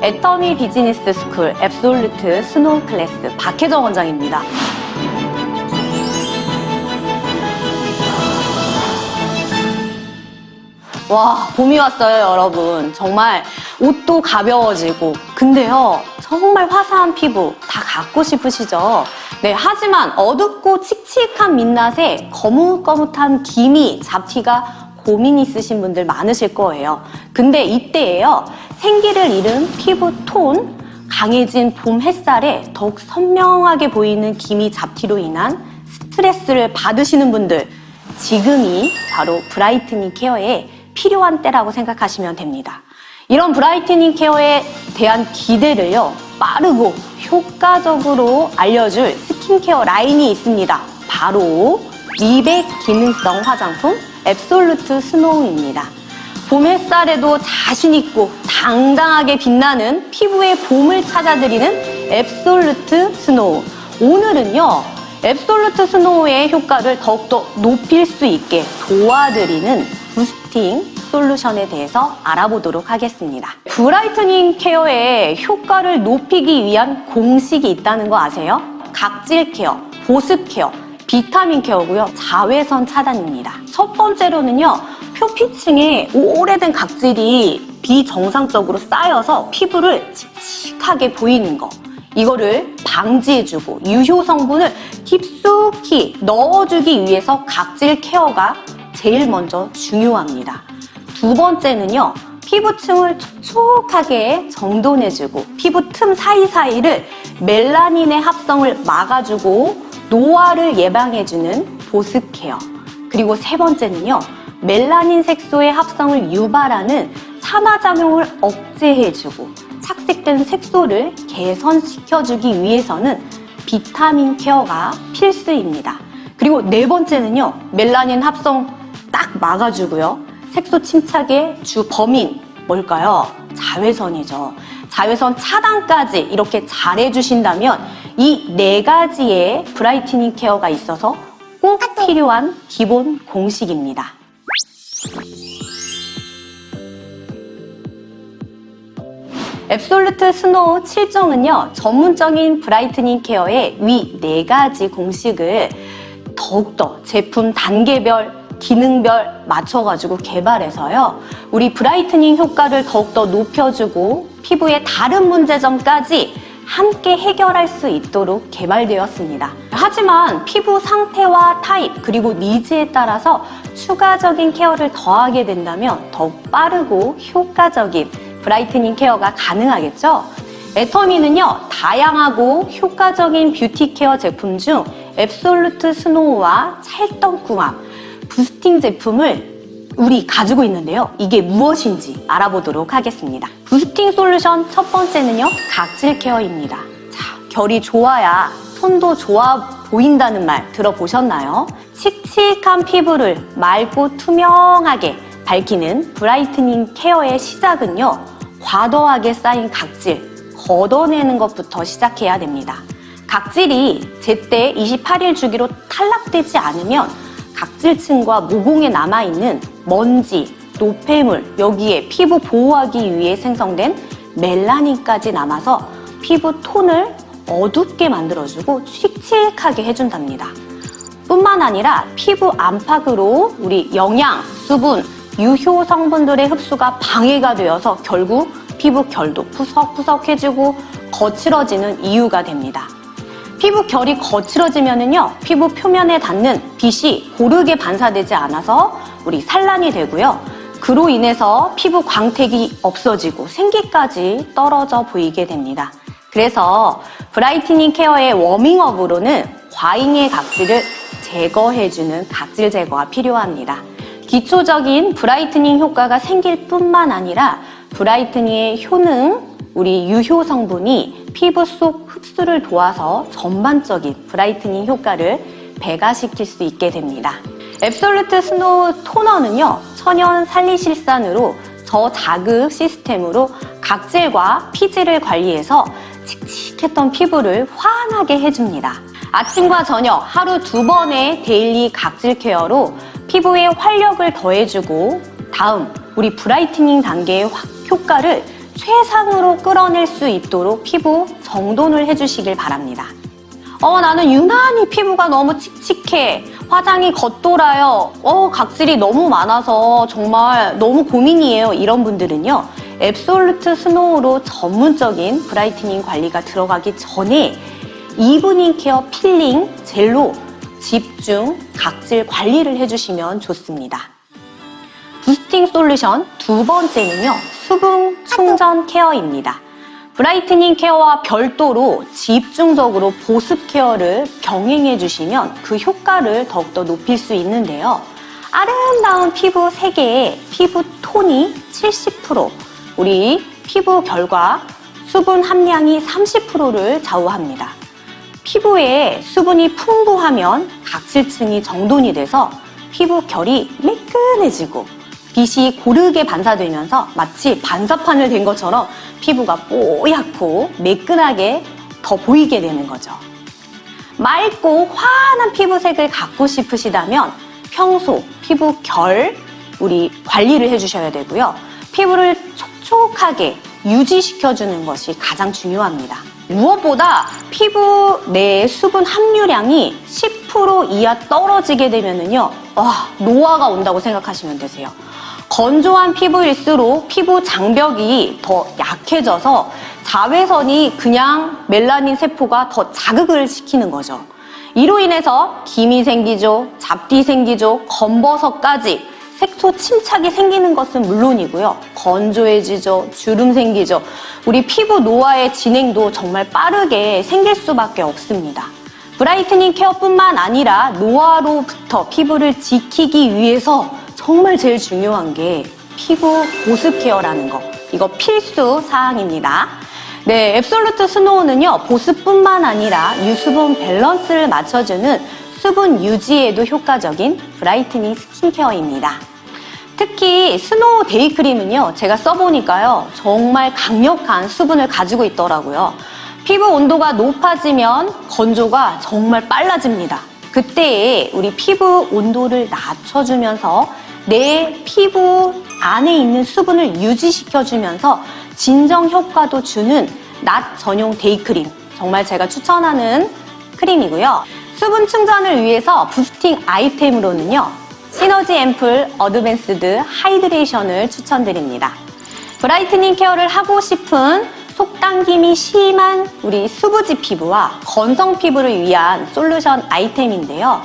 애터미 비즈니스 스쿨 앱솔루트 스노우 클래스 박혜정 원장입니다. 와, 봄이 왔어요, 여러분. 정말 옷도 가벼워지고. 근데요, 정말 화사한 피부 다 갖고 싶으시죠? 네, 하지만 어둡고 칙칙한 민낯에 거뭇거뭇한 기미, 잡티가 고민 있으신 분들 많으실 거예요. 근데 이때에요, 생기를 잃은 피부 톤, 강해진 봄 햇살에 더욱 선명하게 보이는 기미, 잡티로 인한 스트레스를 받으시는 분들, 지금이 바로 브라이트닝 케어에 필요한 때라고 생각하시면 됩니다. 이런 브라이트닝 케어에 대한 기대를요, 빠르고 효과적으로 알려줄 스킨케어 라인이 있습니다. 바로 미백 기능성 화장품 앱솔루트 스노우입니다. 봄 햇살에도 자신있고 당당하게 빛나는 피부의 봄을 찾아드리는 앱솔루트 스노우. 오늘은요, 앱솔루트 스노우의 효과를 더욱더 높일 수 있게 도와드리는 부스팅 솔루션에 대해서 알아보도록 하겠습니다. 브라이트닝 케어의 효과를 높이기 위한 공식이 있다는 거 아세요? 각질 케어, 보습 케어, 비타민 케어고요. 자외선 차단입니다. 첫 번째로는요, 표피층에 오래된 각질이 비정상적으로 쌓여서 피부를 칙칙하게 보이는 거. 이거를 방지해주고 유효 성분을 깊숙이 넣어주기 위해서 각질 케어가 제일 먼저 중요합니다. 두 번째는요, 피부층을 촉촉하게 정돈해주고 피부 틈 사이사이를 멜라닌의 합성을 막아주고 노화를 예방해주는 보습 케어. 그리고 세 번째는요, 멜라닌 색소의 합성을 유발하는 산화작용을 억제해주고 착색된 색소를 개선시켜주기 위해서는 비타민 케어가 필수입니다. 그리고 네 번째는요, 멜라닌 합성 딱 막아주고요, 색소 침착의 주 범인 뭘까요? 자외선이죠. 자외선 차단까지 이렇게 잘해주신다면 이 네 가지의 브라이트닝 케어가 있어서 꼭 필요한 기본 공식입니다. 앱솔루트 스노우 7종은요, 전문적인 브라이트닝 케어의 위 네 가지 공식을 더욱더 제품 단계별, 기능별 맞춰가지고 개발해서요, 우리 브라이트닝 효과를 더욱더 높여주고 피부의 다른 문제점까지 함께 해결할 수 있도록 개발되었습니다. 하지만 피부 상태와 타입 그리고 니즈에 따라서 추가적인 케어를 더하게 된다면 더욱 빠르고 효과적인 브라이트닝 케어가 가능하겠죠? 애터미는요, 다양하고 효과적인 뷰티 케어 제품 중 앱솔루트 스노우와 찰떡궁합, 부스팅 제품을 우리 가지고 있는데요. 이게 무엇인지 알아보도록 하겠습니다. 부스팅 솔루션 첫 번째는요, 각질 케어입니다. 자, 결이 좋아야 톤도 좋아 보인다는 말 들어보셨나요? 칙칙한 피부를 맑고 투명하게 밝히는 브라이트닝 케어의 시작은요, 과도하게 쌓인 각질 걷어내는 것부터 시작해야 됩니다. 각질이 제때 28일 주기로 탈락되지 않으면 각질층과 모공에 남아있는 먼지, 노폐물, 여기에 피부 보호하기 위해 생성된 멜라닌까지 남아서 피부 톤을 어둡게 만들어주고 칙칙하게 해준답니다. 뿐만 아니라 피부 안팎으로 우리 영양, 수분, 유효 성분들의 흡수가 방해가 되어서 결국 피부 결도 푸석푸석해지고 거칠어지는 이유가 됩니다. 피부 결이 거칠어지면은요, 피부 표면에 닿는 빛이 고르게 반사되지 않아서 우리 산란이 되고요. 그로 인해서 피부 광택이 없어지고 생기까지 떨어져 보이게 됩니다. 그래서 브라이트닝 케어의 워밍업으로는 과잉의 각질을 제거해주는 각질 제거가 필요합니다. 기초적인 브라이트닝 효과가 생길 뿐만 아니라 브라이트닝의 효능, 우리 유효 성분이 피부 속 흡수를 도와서 전반적인 브라이트닝 효과를 배가시킬 수 있게 됩니다. 앱솔루트 스노우 토너는요, 천연 살리실산으로 저자극 시스템으로 각질과 피지를 관리해서 칙칙했던 피부를 환하게 해줍니다. 아침과 저녁 하루 2번의 데일리 각질 케어로 피부에 활력을 더해주고 다음 우리 브라이트닝 단계의 효과를 최상으로 끌어낼 수 있도록 피부 정돈을 해주시길 바랍니다. 나는 유난히 피부가 너무 칙칙해. 화장이 겉돌아요. 각질이 너무 많아서 정말 너무 고민이에요. 이런 분들은요. 앱솔루트 스노우로 전문적인 브라이트닝 관리가 들어가기 전에 이브닝 케어 필링 젤로 집중 각질 관리를 해주시면 좋습니다. 부스팅 솔루션 두 번째는요. 수분 충전 케어입니다. 브라이트닝 케어와 별도로 집중적으로 보습 케어를 병행해 주시면 그 효과를 더욱더 높일 수 있는데요. 아름다운 피부 세계의 피부 톤이 70%, 우리 피부 결과 수분 함량이 30%를 좌우합니다. 피부에 수분이 풍부하면 각질층이 정돈이 돼서 피부 결이 매끈해지고 빛이 고르게 반사되면서 마치 반사판을 된 것처럼 피부가 뽀얗고 매끈하게 더 보이게 되는 거죠. 맑고 환한 피부색을 갖고 싶으시다면 평소 피부 결 우리 관리를 해주셔야 되고요. 피부를 촉촉하게 유지시켜주는 것이 가장 중요합니다. 무엇보다 피부 내 수분 함유량이 10% 이하 떨어지게 되면은요, 노화가 온다고 생각하시면 되세요. 건조한 피부일수록 피부 장벽이 더 약해져서 자외선이 그냥 멜라닌 세포가 더 자극을 시키는 거죠. 이로 인해서 기미 생기죠, 잡티 생기죠, 검버섯까지 색소 침착이 생기는 것은 물론이고요. 건조해지죠, 주름 생기죠. 우리 피부 노화의 진행도 정말 빠르게 생길 수밖에 없습니다. 브라이트닝 케어뿐만 아니라 노화로부터 피부를 지키기 위해서 정말 제일 중요한 게 피부 보습 케어라는 거. 이거 필수 사항입니다. 네, 앱솔루트 스노우는요, 보습뿐만 아니라 유수분 밸런스를 맞춰주는 수분 유지에도 효과적인 브라이트닝 스킨케어입니다. 특히 스노우 데이크림은요, 제가 써보니까요, 정말 강력한 수분을 가지고 있더라고요. 피부 온도가 높아지면 건조가 정말 빨라집니다. 그때 우리 피부 온도를 낮춰주면서 내 피부 안에 있는 수분을 유지시켜주면서 진정 효과도 주는 낮 전용 데이크림. 정말 제가 추천하는 크림이고요. 수분 충전을 위해서 부스팅 아이템으로는요. 시너지 앰플 어드밴스드 하이드레이션을 추천드립니다. 브라이트닝 케어를 하고 싶은 속당김이 심한 우리 수부지 피부와 건성 피부를 위한 솔루션 아이템인데요.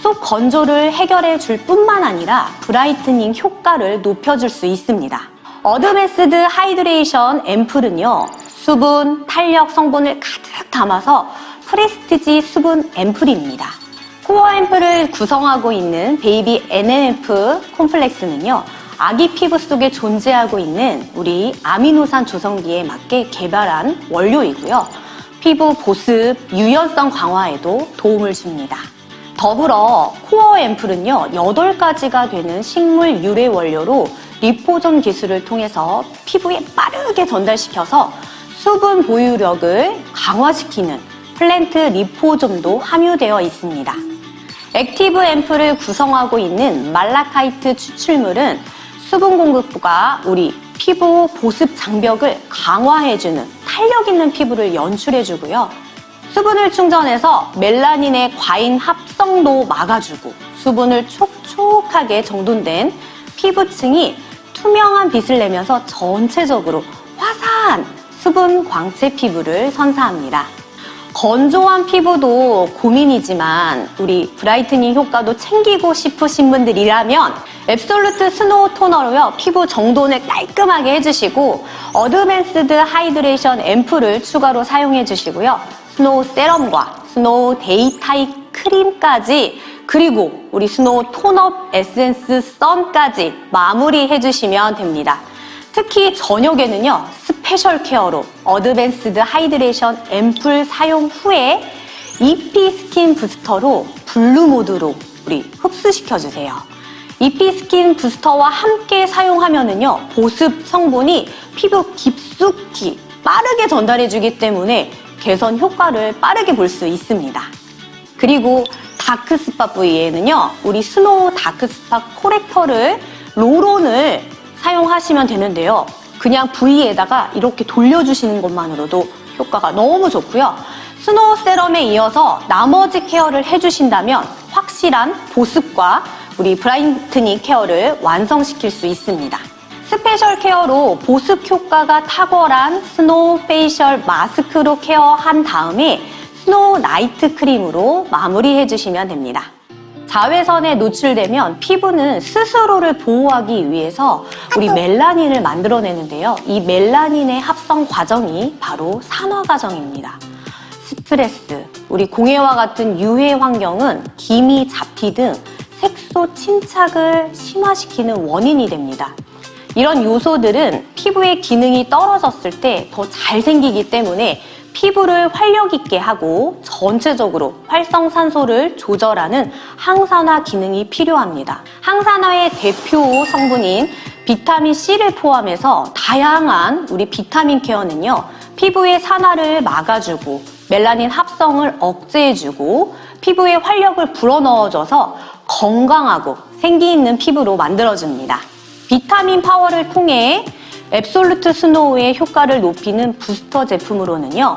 속 건조를 해결해 줄 뿐만 아니라 브라이트닝 효과를 높여줄 수 있습니다. 어드밴스드 하이드레이션 앰플은요. 수분, 탄력 성분을 가득 담아서 프레스티지 수분 앰플입니다. 코어 앰플을 구성하고 있는 베이비 NMF 콤플렉스는요. 아기 피부 속에 존재하고 있는 우리 아미노산 조성기에 맞게 개발한 원료이고요. 피부 보습, 유연성 강화에도 도움을 줍니다. 더불어 코어 앰플은요. 8가지가 되는 식물 유래 원료로 리포존 기술을 통해서 피부에 빠르게 전달시켜서 수분 보유력을 강화시키는 플랜트 리포존도 함유되어 있습니다. 액티브 앰플을 구성하고 있는 말라카이트 추출물은 수분 공급부가 우리 피부 보습 장벽을 강화해주는 탄력 있는 피부를 연출해주고요. 수분을 충전해서 멜라닌의 과잉 합성도 막아주고 수분을 촉촉하게 정돈된 피부층이 투명한 빛을 내면서 전체적으로 화사한 수분 광채 피부를 선사합니다. 건조한 피부도 고민이지만 우리 브라이트닝 효과도 챙기고 싶으신 분들이라면 앱솔루트 스노우 토너로요 피부 정돈을 깔끔하게 해주시고 어드밴스드 하이드레이션 앰플을 추가로 사용해 주시고요. 스노우 세럼과 스노우 데이 타입 크림까지 그리고 우리 스노우 톤업 에센스 선까지 마무리해 주시면 됩니다. 특히 저녁에는요 스페셜 케어로 어드밴스드 하이드레이션 앰플 사용 후에 EP 스킨 부스터로 블루 모드로 우리 흡수시켜주세요. EP 스킨 부스터와 함께 사용하면은요 보습 성분이 피부 깊숙이 빠르게 전달해주기 때문에 개선 효과를 빠르게 볼 수 있습니다. 그리고 다크스팟 부위에는요 우리 스노우 다크스팟 코렉터를 롤온을 사용하시면 되는데요. 그냥 부위에다가 이렇게 돌려주시는 것만으로도 효과가 너무 좋고요. 스노우 세럼에 이어서 나머지 케어를 해주신다면 확실한 보습과 우리 브라이트닝 케어를 완성시킬 수 있습니다. 스페셜 케어로 보습 효과가 탁월한 스노우 페이셜 마스크로 케어한 다음에 스노우 나이트 크림으로 마무리해 주시면 됩니다. 자외선에 노출되면 피부는 스스로를 보호하기 위해서 우리 멜라닌을 만들어내는데요. 이 멜라닌의 합성 과정이 바로 산화 과정입니다. 스트레스, 우리 공해와 같은 유해 환경은 기미, 잡티 등 색소 침착을 심화시키는 원인이 됩니다. 이런 요소들은 피부의 기능이 떨어졌을 때 더 잘생기기 때문에 피부를 활력 있게 하고 전체적으로 활성산소를 조절하는 항산화 기능이 필요합니다. 항산화의 대표 성분인 비타민C를 포함해서 다양한 우리 비타민 케어는요, 피부의 산화를 막아주고 멜라닌 합성을 억제해주고 피부에 활력을 불어넣어줘서 건강하고 생기 있는 피부로 만들어줍니다. 비타민 파워를 통해 앱솔루트 스노우의 효과를 높이는 부스터 제품으로는요,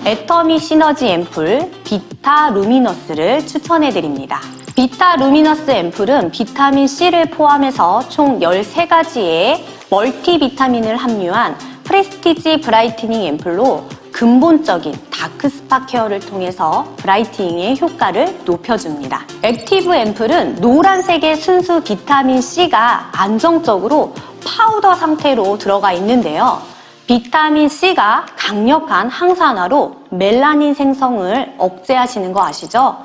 애터미 시너지 앰플 비타 루미너스를 추천해드립니다. 비타 루미너스 앰플은 비타민C를 포함해서 총 13가지의 멀티비타민을 함유한 프레스티지 브라이트닝 앰플로 근본적인 다크스팟 케어를 통해서 브라이트닝의 효과를 높여줍니다. 액티브 앰플은 노란색의 순수 비타민C가 안정적으로 파우더 상태로 들어가 있는데요. 비타민C가 강력한 항산화로 멜라닌 생성을 억제하시는 거 아시죠?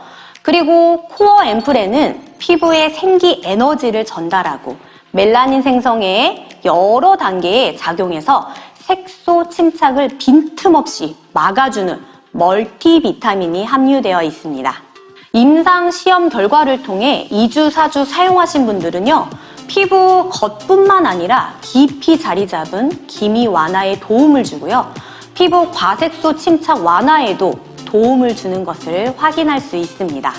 그리고 코어 앰플에는 피부에 생기 에너지를 전달하고 멜라닌 생성에 여러 단계에 작용해서 색소 침착을 빈틈없이 막아주는 멀티비타민이 함유되어 있습니다. 임상 시험 결과를 통해 2주, 4주 사용하신 분들은요, 피부 겉뿐만 아니라 깊이 자리 잡은 기미 완화에 도움을 주고요, 피부 과색소 침착 완화에도 도움을 주는 것을 확인할 수 있습니다.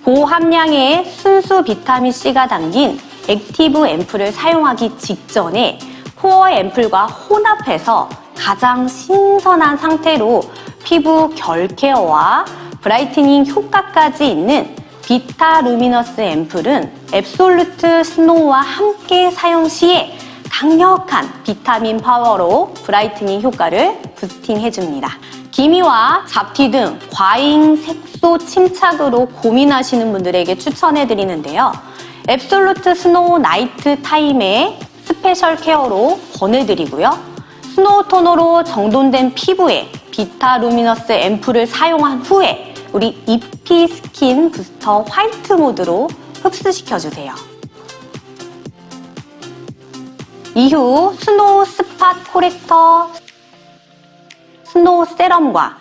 고함량의 순수 비타민C가 담긴 액티브 앰플을 사용하기 직전에 코어 앰플과 혼합해서 가장 신선한 상태로 피부 결 케어와 브라이트닝 효과까지 있는 비타 루미너스 앰플은 앱솔루트 스노우와 함께 사용 시에 강력한 비타민 파워로 브라이트닝 효과를 부스팅해줍니다. 기미와 잡티 등 과잉 색소 침착으로 고민하시는 분들에게 추천해드리는데요. 앱솔루트 스노우 나이트 타임에 스페셜 케어로 권해드리고요. 스노우 토너로 정돈된 피부에 비타 루미너스 앰플을 사용한 후에 우리 EP 스킨 부스터 화이트 모드로 흡수시켜주세요. 이후 스노우 스팟 코렉터 스노우 세럼과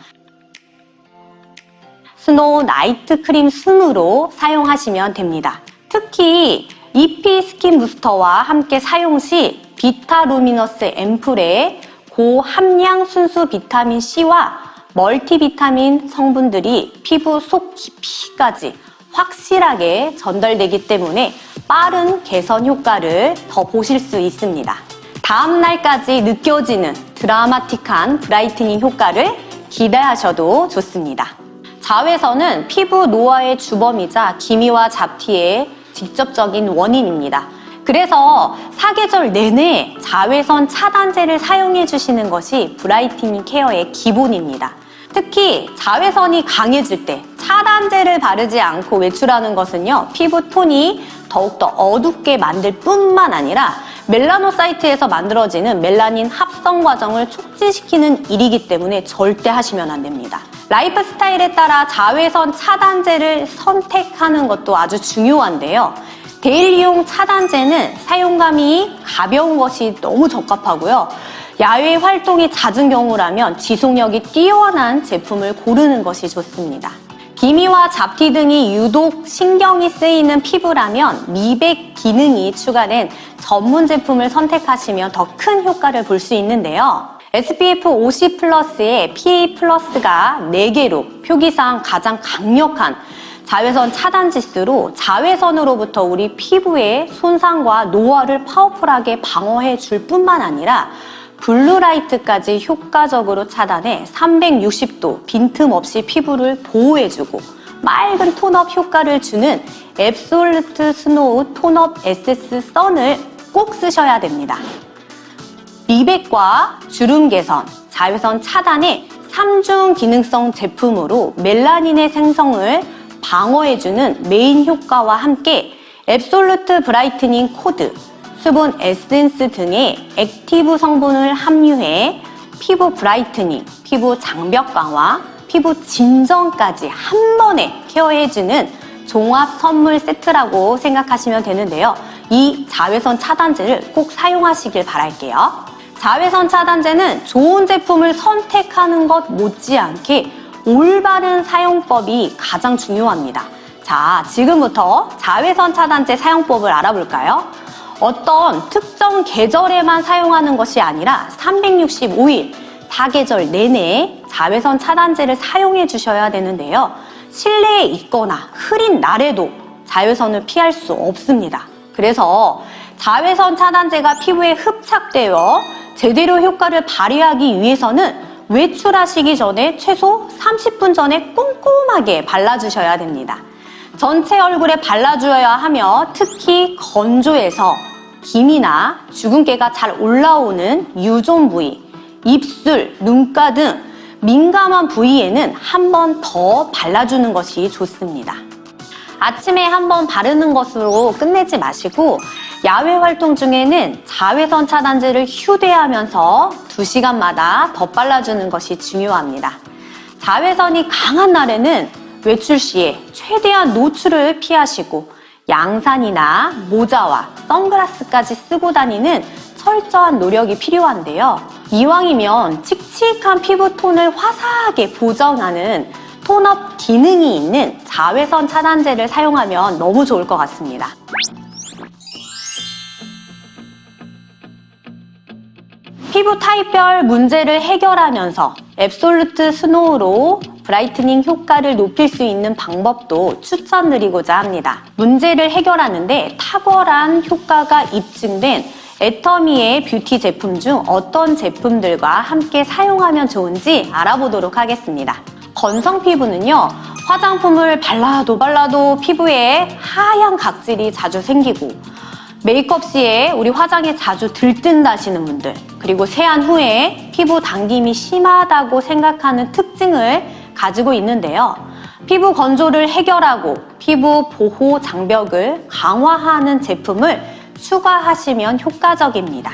스노우 나이트 크림 순으로 사용하시면 됩니다. 특히 EP 스킨 부스터와 함께 사용 시 비타 루미너스 앰플에 고함량 순수 비타민C와 멀티비타민 성분들이 피부 속 깊이까지 확실하게 전달되기 때문에 빠른 개선 효과를 더 보실 수 있습니다. 다음 날까지 느껴지는 드라마틱한 브라이트닝 효과를 기대하셔도 좋습니다. 자외선은 피부 노화의 주범이자 기미와 잡티의 직접적인 원인입니다. 그래서 사계절 내내 자외선 차단제를 사용해 주시는 것이 브라이트닝 케어의 기본입니다. 특히 자외선이 강해질 때 차단제를 바르지 않고 외출하는 것은요, 피부 톤이 더욱더 어둡게 만들 뿐만 아니라 멜라노사이트에서 만들어지는 멜라닌 합성 과정을 촉진시키는 일이기 때문에 절대 하시면 안 됩니다. 라이프 스타일에 따라 자외선 차단제를 선택하는 것도 아주 중요한데요. 데일리용 차단제는 사용감이 가벼운 것이 너무 적합하고요. 야외 활동이 잦은 경우라면 지속력이 뛰어난 제품을 고르는 것이 좋습니다. 기미와 잡티 등이 유독 신경이 쓰이는 피부라면 미백 기능이 추가된 전문 제품을 선택하시면 더 큰 효과를 볼 수 있는데요. SPF 50+에 PA+가 4개로 표기상 가장 강력한 자외선 차단 지수로 자외선으로부터 우리 피부의 손상과 노화를 파워풀하게 방어해 줄 뿐만 아니라 블루라이트까지 효과적으로 차단해 360도 빈틈없이 피부를 보호해주고 맑은 톤업 효과를 주는 앱솔루트 스노우 톤업 SS 선을 꼭 쓰셔야 됩니다. 미백과 주름 개선, 자외선 차단의 3중 기능성 제품으로 멜라닌의 생성을 방어해주는 메인 효과와 함께 앱솔루트 브라이트닝 코드, 수분 에센스 등의 액티브 성분을 함유해 피부 브라이트닝, 피부 장벽 강화, 피부 진정까지 한 번에 케어해주는 종합 선물 세트라고 생각하시면 되는데요. 이 자외선 차단제를 꼭 사용하시길 바랄게요. 자외선 차단제는 좋은 제품을 선택하는 것 못지않게 올바른 사용법이 가장 중요합니다. 자, 지금부터 자외선 차단제 사용법을 알아볼까요? 어떤 특정 계절에만 사용하는 것이 아니라 365일, 사계절 내내 자외선 차단제를 사용해 주셔야 되는데요. 실내에 있거나 흐린 날에도 자외선을 피할 수 없습니다. 그래서 자외선 차단제가 피부에 흡착되어 제대로 효과를 발휘하기 위해서는 외출하시기 전에 최소 30분 전에 꼼꼼하게 발라주셔야 됩니다. 전체 얼굴에 발라주어야 하며 특히 건조해서 기미나 주근깨가 잘 올라오는 유존 부위, 입술, 눈가 등 민감한 부위에는 한 번 더 발라주는 것이 좋습니다. 아침에 한 번 바르는 것으로 끝내지 마시고 야외 활동 중에는 자외선 차단제를 휴대하면서 2시간마다 더 발라주는 것이 중요합니다. 자외선이 강한 날에는 외출 시에 최대한 노출을 피하시고 양산이나 모자와 선글라스까지 쓰고 다니는 철저한 노력이 필요한데요. 이왕이면 칙칙한 피부톤을 화사하게 보정하는 톤업 기능이 있는 자외선 차단제를 사용하면 너무 좋을 것 같습니다. 피부 타입별 문제를 해결하면서 앱솔루트 스노우로 브라이트닝 효과를 높일 수 있는 방법도 추천드리고자 합니다. 문제를 해결하는데 탁월한 효과가 입증된 애터미의 뷰티 제품 중 어떤 제품들과 함께 사용하면 좋은지 알아보도록 하겠습니다. 건성 피부는요, 화장품을 발라도 피부에 하얀 각질이 자주 생기고 메이크업 시에 우리 화장이 자주 들뜬다시는 분들, 그리고 세안 후에 피부 당김이 심하다고 생각하는 특징을 가지고 있는데요. 피부 건조를 해결하고 피부 보호 장벽을 강화하는 제품을 추가하시면 효과적입니다.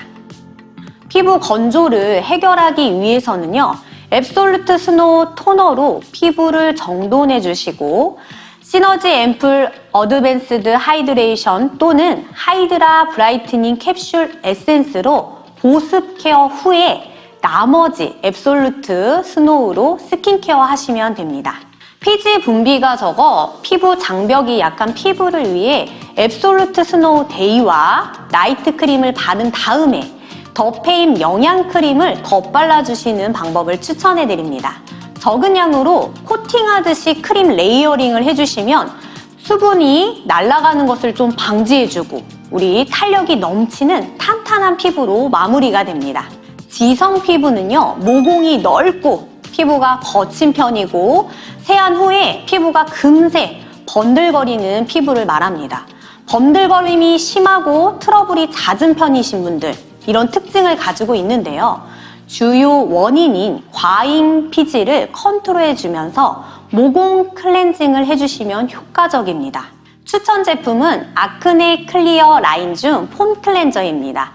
피부 건조를 해결하기 위해서는요, 앱솔루트 스노우 토너로 피부를 정돈해 주시고 시너지 앰플 어드밴스드 하이드레이션 또는 하이드라 브라이트닝 캡슐 에센스로 보습 케어 후에 나머지 앱솔루트 스노우로 스킨케어 하시면 됩니다. 피지 분비가 적어 피부 장벽이 약한 피부를 위해 앱솔루트 스노우 데이와 나이트 크림을 바른 다음에 더 페임 영양 크림을 덧발라주시는 방법을 추천해드립니다. 적은 양으로 코팅하듯이 크림 레이어링을 해주시면 수분이 날아가는 것을 좀 방지해주고 우리 탄력이 넘치는 탄탄한 피부로 마무리가 됩니다. 지성 피부는요, 모공이 넓고 피부가 거친 편이고 세안 후에 피부가 금세 번들거리는 피부를 말합니다. 번들거림이 심하고 트러블이 잦은 편이신 분들, 이런 특징을 가지고 있는데요. 주요 원인인 과잉 피지를 컨트롤해주면서 모공 클렌징을 해주시면 효과적입니다. 추천 제품은 아크네 클리어 라인 중 폼 클렌저입니다.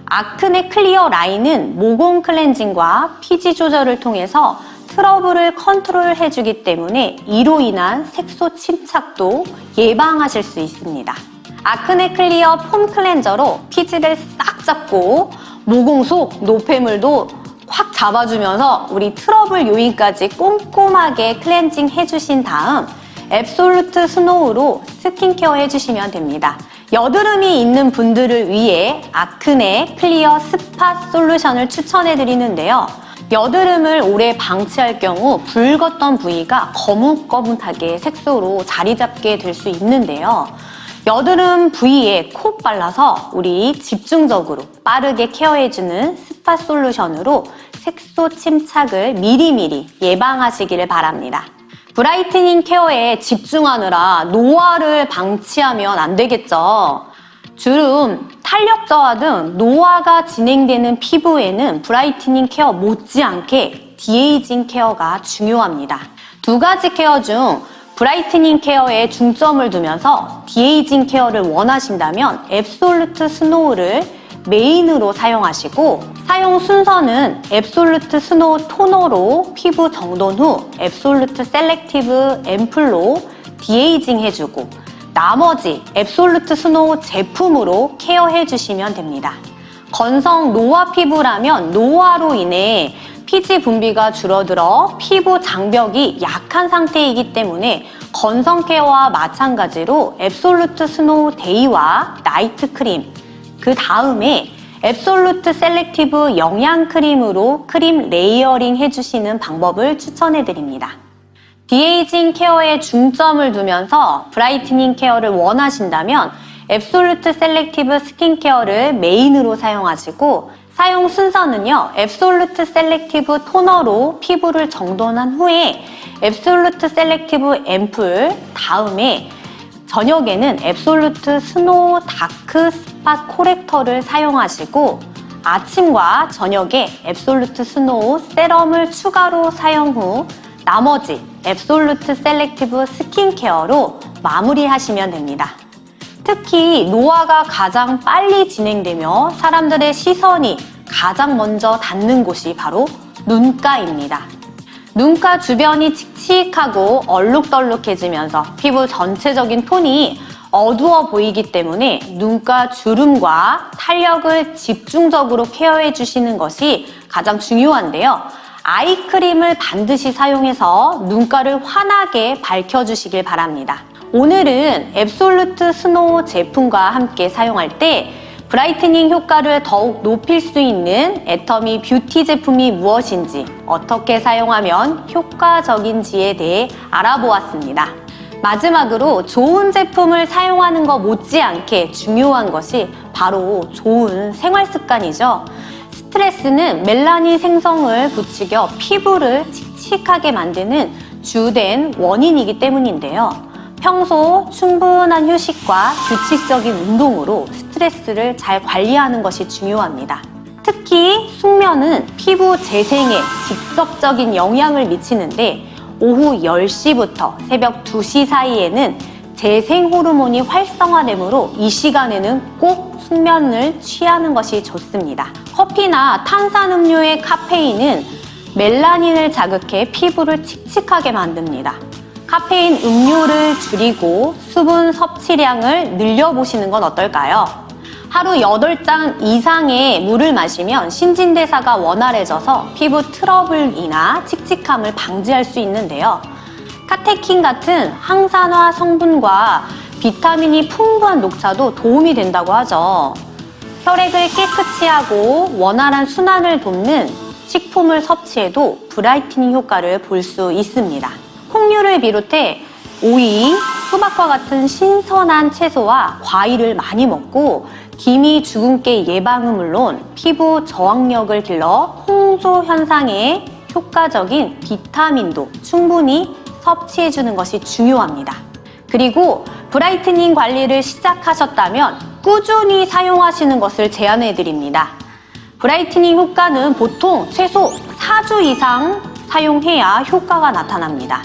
아크네 클리어 라인은 모공 클렌징과 피지 조절을 통해서 트러블을 컨트롤해주기 때문에 이로 인한 색소 침착도 예방하실 수 있습니다. 아크네 클리어 폼 클렌저로 피지를 싹 잡고 모공 속 노폐물도 확 잡아주면서 우리 트러블 요인까지 꼼꼼하게 클렌징 해주신 다음 앱솔루트 스노우로 스킨케어 해주시면 됩니다. 여드름이 있는 분들을 위해 아크네 클리어 스팟 솔루션을 추천해드리는데요. 여드름을 오래 방치할 경우 붉었던 부위가 거뭇거뭇하게 색소로 자리 잡게 될 수 있는데요. 여드름 부위에 콕 발라서 우리 집중적으로 빠르게 케어해주는 스팟 솔루션으로 색소 침착을 미리미리 예방하시기를 바랍니다. 브라이트닝 케어에 집중하느라 노화를 방치하면 안 되겠죠. 주름, 탄력 저하 등 노화가 진행되는 피부에는 브라이트닝 케어 못지않게 디에이징 케어가 중요합니다. 두 가지 케어 중 브라이트닝 케어에 중점을 두면서 디에이징 케어를 원하신다면 앱솔루트 스노우를 메인으로 사용하시고, 사용 순서는 앱솔루트 스노우 토너로 피부 정돈 후 앱솔루트 셀렉티브 앰플로 디에이징 해주고, 나머지 앱솔루트 스노우 제품으로 케어해 주시면 됩니다. 건성 노화 피부라면 노화로 인해 피지 분비가 줄어들어 피부 장벽이 약한 상태이기 때문에 건성 케어와 마찬가지로 앱솔루트 스노우 데이와 나이트 크림, 그 다음에 앱솔루트 셀렉티브 영양 크림으로 크림 레이어링 해주시는 방법을 추천해 드립니다. 디에이징 케어에 중점을 두면서 브라이트닝 케어를 원하신다면 앱솔루트 셀렉티브 스킨케어를 메인으로 사용하시고, 사용 순서는요, 앱솔루트 셀렉티브 토너로 피부를 정돈한 후에 앱솔루트 셀렉티브 앰플, 다음에 저녁에는 앱솔루트 스노우 다크 스팟 코렉터를 사용하시고, 아침과 저녁에 앱솔루트 스노우 세럼을 추가로 사용 후 나머지 앱솔루트 셀렉티브 스킨케어로 마무리하시면 됩니다. 특히 노화가 가장 빨리 진행되며 사람들의 시선이 가장 먼저 닿는 곳이 바로 눈가입니다. 눈가 주변이 칙칙하고 얼룩덜룩해지면서 피부 전체적인 톤이 어두워 보이기 때문에 눈가 주름과 탄력을 집중적으로 케어해 주시는 것이 가장 중요한데요. 아이크림을 반드시 사용해서 눈가를 환하게 밝혀주시길 바랍니다. 오늘은 앱솔루트 스노우 제품과 함께 사용할 때 브라이트닝 효과를 더욱 높일 수 있는 애터미 뷰티 제품이 무엇인지, 어떻게 사용하면 효과적인지에 대해 알아보았습니다. 마지막으로 좋은 제품을 사용하는 것 못지않게 중요한 것이 바로 좋은 생활 습관이죠. 스트레스는 멜라닌 생성을 부추겨 피부를 칙칙하게 만드는 주된 원인이기 때문인데요. 평소 충분한 휴식과 규칙적인 운동으로 스트레스를 잘 관리하는 것이 중요합니다. 특히 숙면은 피부 재생에 직접적인 영향을 미치는데, 오후 10시부터 새벽 2시 사이에는 재생 호르몬이 활성화되므로 이 시간에는 꼭 숙면을 취하는 것이 좋습니다. 커피나 탄산음료의 카페인은 멜라닌을 자극해 피부를 칙칙하게 만듭니다. 카페인 음료를 줄이고 수분 섭취량을 늘려보시는 건 어떨까요? 하루 8잔 이상의 물을 마시면 신진대사가 원활해져서 피부 트러블이나 칙칙함을 방지할 수 있는데요. 카테킨 같은 항산화 성분과 비타민이 풍부한 녹차도 도움이 된다고 하죠. 혈액을 깨끗이 하고 원활한 순환을 돕는 식품을 섭취해도 브라이트닝 효과를 볼 수 있습니다. 콩류를 비롯해 오이, 수박과 같은 신선한 채소와 과일을 많이 먹고, 기미 주근깨 예방은 물론 피부 저항력을 길러 홍조 현상에 효과적인 비타민도 충분히 섭취해주는 것이 중요합니다. 그리고 브라이트닝 관리를 시작하셨다면 꾸준히 사용하시는 것을 제안해드립니다. 브라이트닝 효과는 보통 최소 4주 이상 사용해야 효과가 나타납니다.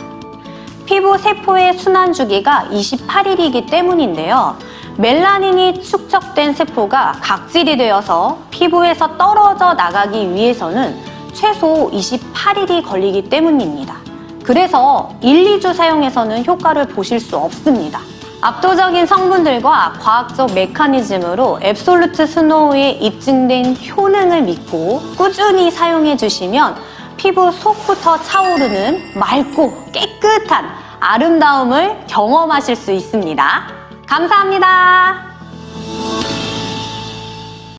피부 세포의 순환 주기가 28일이기 때문인데요. 멜라닌이 축적된 세포가 각질이 되어서 피부에서 떨어져 나가기 위해서는 최소 28일이 걸리기 때문입니다. 그래서 1, 2주 사용해서는 효과를 보실 수 없습니다. 압도적인 성분들과 과학적 메커니즘으로 앱솔루트 스노우에 입증된 효능을 믿고 꾸준히 사용해 주시면 피부 속부터 차오르는 맑고 깨끗한 아름다움을 경험하실 수 있습니다. 감사합니다.